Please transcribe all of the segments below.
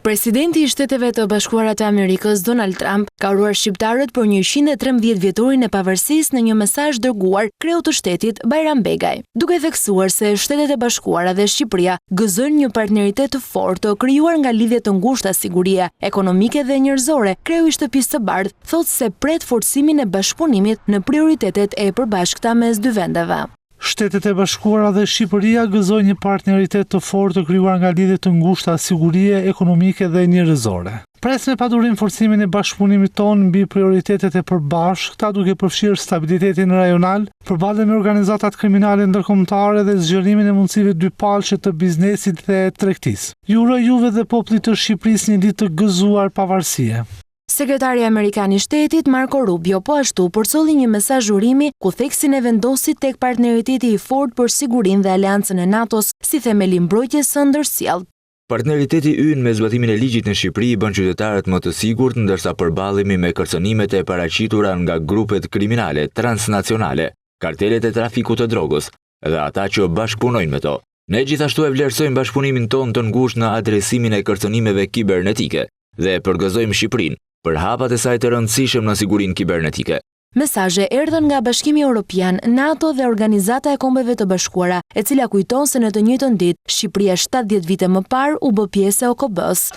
Presidenti i Shteteve të Bashkuara të Amerikës, Donald Trump, ka uruar shqiptarët për 113 vjetorin e pavarësisë në një mesazh dërguar kreut të shtetit Bajram Begaj, duke theksuar se Shtetet e Bashkuara dhe Shqipëria gëzojnë një partneritet të fortë të krijuar nga lidhje të ngushta sigurie ekonomike dhe njerëzore. Kreu i Shtëpisë së Bardhë thotë se pret forcimin e bashkëpunimit në prioritetet e përbashkëta mes dy vendeve. Shtetet e Bashkuara dhe Shqipëria gëzojnë një partneritet të fortë të krijuar nga lidhje të ngushta sigurie ekonomike dhe njerëzore. Pres me padurim forcimin e bashkëpunimit tonë mbi prioritetet e përbashkëta, duke përfshirë stabilitetin rajonal, përballjen me organizatat kriminale ndërkombëtare dhe zgjerimin e mundësive dypalçe të biznesit dhe tregtisë. Ju uroj juve dhe popullit të Shqipërisë një ditë të gëzuar pavarësie. Sekretari Amerikan i Shtetit Marco Rubio po ashtu përcolli një mesazh urimi ku theksin e vendosit tek partneriteti i fortë për sigurinë dhe aleancën e NATO-s si themeli mbrojtjes së ndërsjellë. Partneriteti ynë me zbatimin e ligjit në Shqipëri bën qytetarët më të sigurt ndërsa përballemi me kërcënimet e paraqitura nga grupet kriminale transnacionale, kartelet e trafikut të drogës dhe ata që bashkëpunojnë me to. Ne gjithashtu e vlerësojmë bashkëpunimin tonë të ngushtë në adresimin e kërcënimeve kibernetike dhe përgëzojmë Shqipërinë për hapat e saj të rëndësishëm në sigurinë kibernetike. Mesazhe erdhën nga Bashkimi Evropian, NATO dhe Organizata e Kombeve të Bashkuara, e cila kujton se në të njëjtën ditë Shqipëria 70 vite më parë u bë pjesë e OKB-s.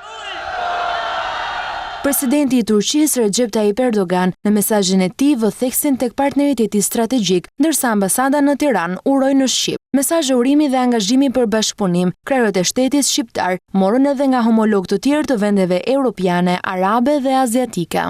Presidenti i Turqisë Recep Tayyip Erdogan në mesazhin e tij vë theksin tek partneriteti strategjik, ndërsa ambasada në Tiranë uroi në Shqip. Mesazhe urimi dhe angazhimi për bashkëpunim, krerët e shtetit shqiptar morën edhe nga homologë të tjerë të vendeve europiane, arabe dhe aziatike.